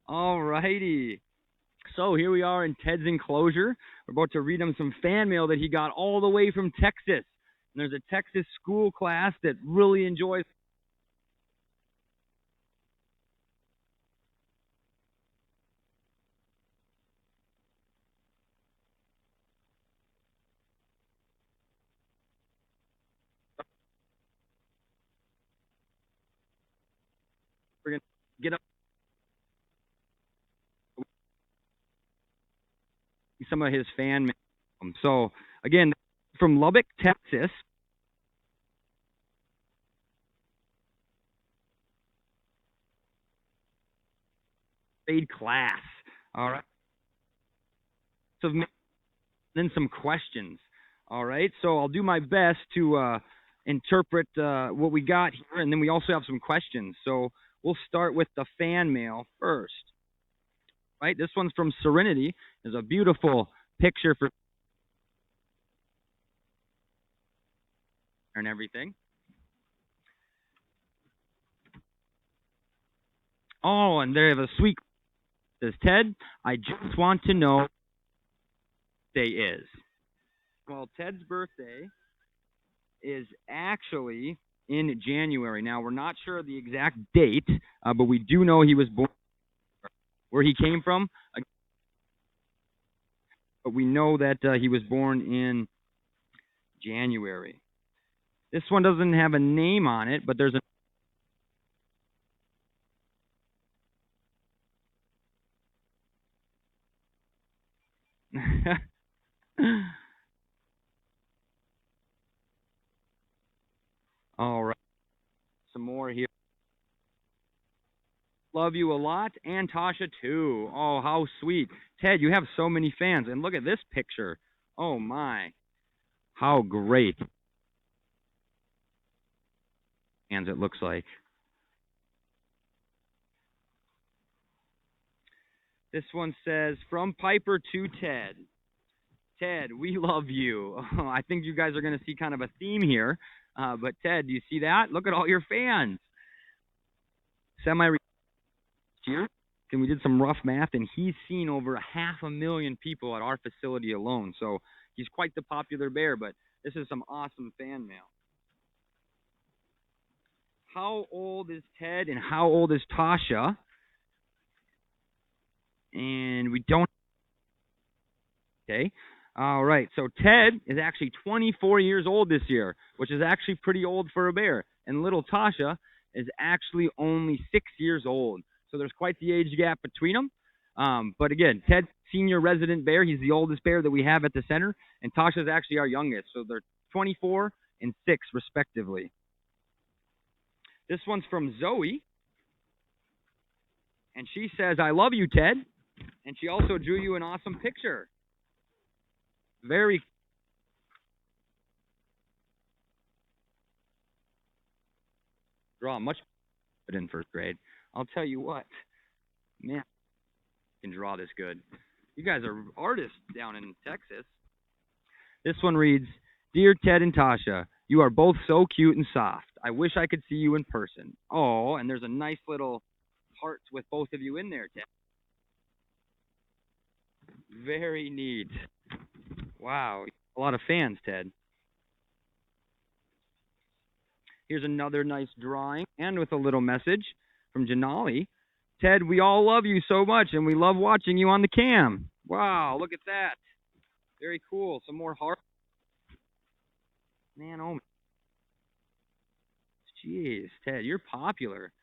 All righty. So here we are in Ted's enclosure. We're about to read him some fan mail that he got all the way from Texas. And there's a Texas school class that really enjoys. We're going to get up some of his fan mail. So again, from Lubbock, Texas. Grade class. All right. So then some questions. All right. So I'll do my best to interpret what we got here, and then we also have some questions. So we'll start with the fan mail first. Right. This one's from Serenity. There's a beautiful picture for and everything. Oh, and they have a sweet. Says Ted, I just want to know what day is. Well, Ted's birthday is actually in January. Now, we're not sure of the exact date, but we do know he was born where he came from. But we know that he was born in January. This one doesn't have a name on it, but there's a All right. Some more here. Love you a lot, and Tasha too. Oh, how sweet. Ted, you have so many fans. And look at this picture. Oh, my. How great. Fans, it looks like. This one says, from Piper to Ted. Ted, we love you. Oh, I think you guys are going to see kind of a theme here. But Ted, do you see that? Look at all your fans. Semi year, and we did some rough math, and he's seen over 500,000 people at our facility alone. So he's quite the popular bear, but this is some awesome fan mail. How old is Ted, and how old is Tasha? And we don't. Okay. All right. So Ted is actually 24 years old this year, which is actually pretty old for a bear. And little Tasha is actually only 6 years old. So there's quite the age gap between them. But again, Ted's senior resident bear. He's the oldest bear that we have at the center. And Tasha's actually our youngest. So they're 24 and 6, respectively. This one's from Zoe. And she says, I love you, Ted. And she also drew you an awesome picture. Very draw much better in first grade. I'll tell you what, man, I can draw this good. You guys are artists down in Texas. This one reads, Dear Ted and Tasha, you are both so cute and soft. I wish I could see you in person. Oh, and there's a nice little heart with both of you in there, Ted. Very neat. Wow, a lot of fans, Ted. Here's another nice drawing, and with a little message from Janali. Ted, we all love you so much, and we love watching you on the cam. Wow, look at that. Very cool. Some more hearts. Man, oh, jeez, Ted, you're popular.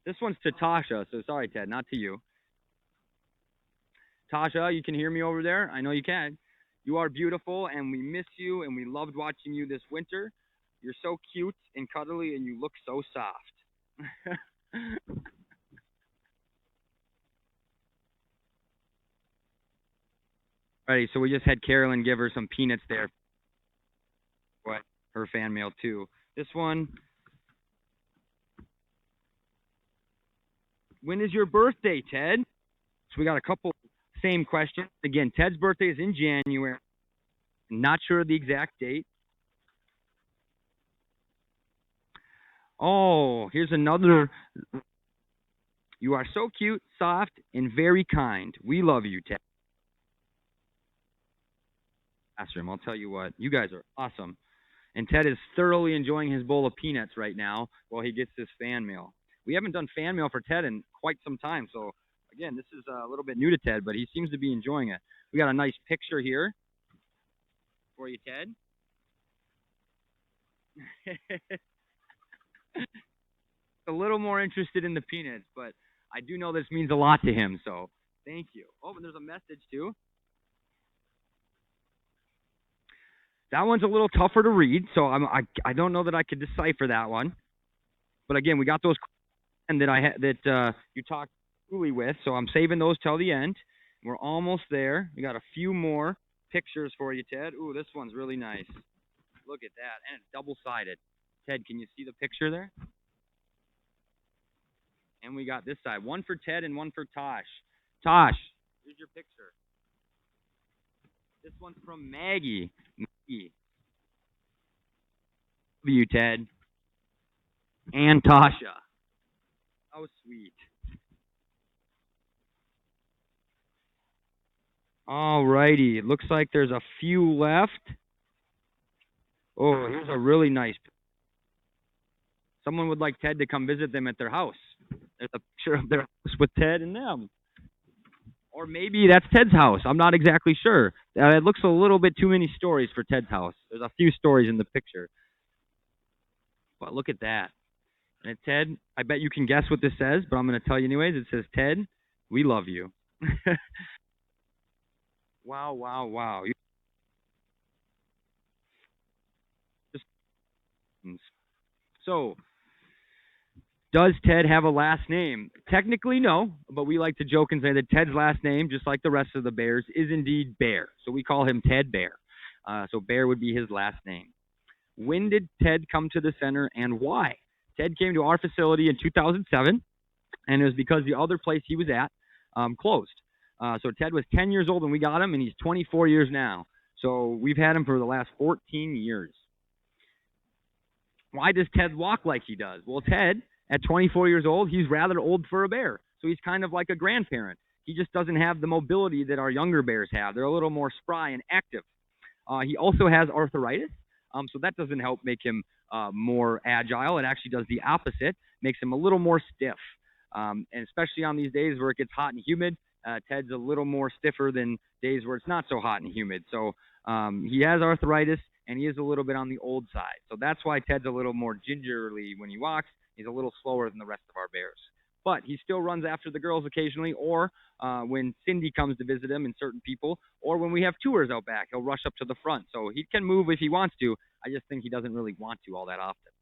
This one's to Tasha, so sorry, Ted, not to you. Tasha, you can hear me over there? I know you can. You are beautiful, and we miss you, and we loved watching you this winter. You're so cute and cuddly, and you look so soft. Alrighty, so we just had Carolyn give her some peanuts there. What? Her fan mail, too. This one. When is your birthday, Ted? So we got a couple same questions. Again, Ted's birthday is in January. Not sure of the exact date. Oh, here's another You are so cute, soft, and very kind. We love you, Ted. Classroom. I'll tell you what, you guys are awesome. And Ted is thoroughly enjoying his bowl of peanuts right now while he gets his fan mail. We haven't done fan mail for Ted in quite some time, so again, this is a little bit new to Ted, but he seems to be enjoying it. We got a nice picture here for you, Ted. A little more interested in the peanuts, but I do know this means a lot to him, so thank you. Oh, and there's a message too. That one's a little tougher to read, so I don't know that I could decipher that one. But again, we got those that you talked Uli with, so I'm saving those till the end. We're almost there. We got a few more pictures for you, Ted. Ooh, this one's really nice. Look at that, and it's double-sided. Ted, can you see the picture there? And we got this side, one for Ted and one for Tosh. Tosh, here's your picture. This one's from Maggie. Maggie. Love you, Ted. And Tasha. How sweet. All righty. It looks like there's a few left. Oh, here's a really nice. Someone would like Ted to come visit them at their house. There's a picture of their house with Ted and them. Or maybe that's Ted's house. I'm not exactly sure. It looks a little bit too many stories for Ted's house. There's a few stories in the picture. But look at that. And Ted, I bet you can guess what this says, but I'm going to tell you anyways. It says, Ted, we love you. Wow, wow, wow. So, does Ted have a last name? Technically, no, but we like to joke and say that Ted's last name, just like the rest of the Bears, is indeed Bear. So we call him Ted Bear. So Bear would be his last name. When did Ted come to the center and why? Ted came to our facility in 2007, and it was because the other place he was at closed. So Ted was 10 years old when we got him, and he's 24 years now. So we've had him for the last 14 years. Why does Ted walk like he does? Well, Ted, at 24 years old, he's rather old for a bear. So he's kind of like a grandparent. He just doesn't have the mobility that our younger bears have. They're a little more spry and active. He also has arthritis, so that doesn't help make him more agile. It actually does the opposite, makes him a little more stiff. And especially on these days where it gets hot and humid, Ted's a little more stiffer than days where it's not so hot and humid. So he has arthritis, and he is a little bit on the old side. So that's why Ted's a little more gingerly when he walks. He's a little slower than the rest of our bears. But he still runs after the girls occasionally, or when Cindy comes to visit him and certain people, or when we have tours out back, he'll rush up to the front. So he can move if he wants to. I just think he doesn't really want to all that often.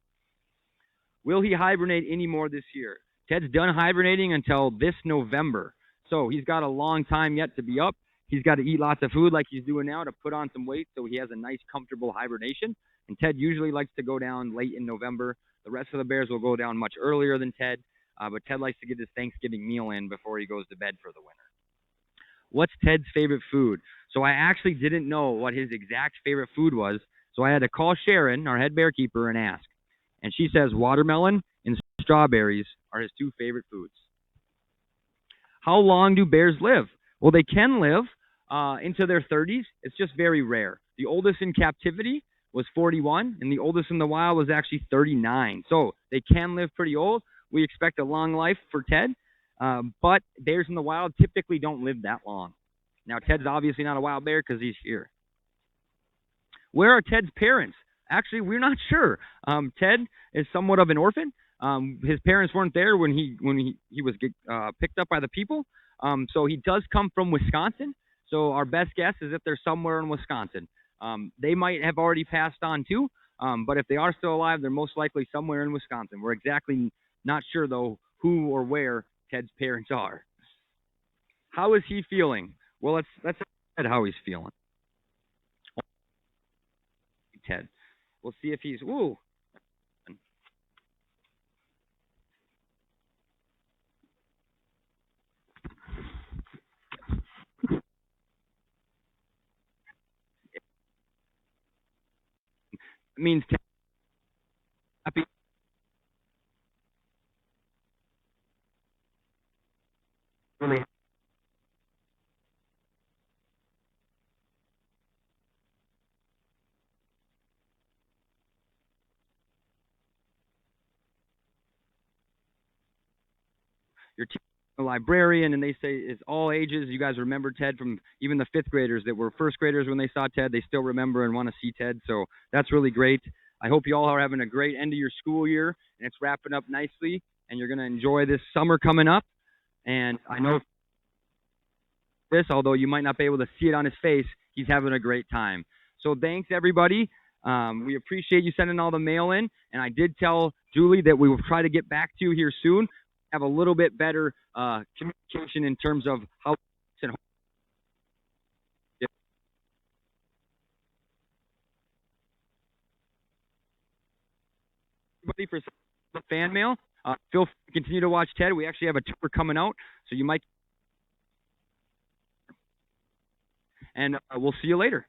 Will he hibernate any more this year? Ted's done hibernating until this November. So he's got a long time yet to be up. He's got to eat lots of food like he's doing now to put on some weight so he has a nice, comfortable hibernation. And Ted usually likes to go down late in November. The rest of the bears will go down much earlier than Ted. But Ted likes to get his Thanksgiving meal in before he goes to bed for the winter. What's Ted's favorite food? So I actually didn't know what his exact favorite food was. So I had to call Sharon, our head bear keeper, and ask. And she says watermelon and strawberries are his two favorite foods. How long do bears live? Well, they can live into their 30s. It's just very rare. The oldest in captivity was 41, and the oldest in the wild was actually 39. So they can live pretty old. We expect a long life for Ted, but bears in the wild typically don't live that long. Now, Ted's obviously not a wild bear because he's here. Where are Ted's parents? Actually, we're not sure. Ted is somewhat of an orphan. His parents weren't there when he was picked up by the people. So he does come from Wisconsin. So our best guess is that they're somewhere in Wisconsin. They might have already passed on too, but if they are still alive, they're most likely somewhere in Wisconsin. We're exactly not sure, though, who or where Ted's parents are. How is he feeling? Well, let's ask how he's feeling. Ted. We'll see if he's, ooh. It means happy. really your teacher, a librarian, and they say it's all ages. You guys remember Ted from even the fifth graders that were first graders when they saw Ted. They still remember and want to see Ted. So that's really great. I hope you all are having a great end of your school year, and it's wrapping up nicely. And you're going to enjoy this summer coming up. And I know this, although you might not be able to see it on his face, he's having a great time. So thanks, everybody. We appreciate you sending all the mail in. And I did tell Julie that we will try to get back to you here soon, have a little bit better communication in terms of how everybody for the fan mail. Feel free to continue to watch Ted. We actually have a tour coming out, so you might. And we'll see you later.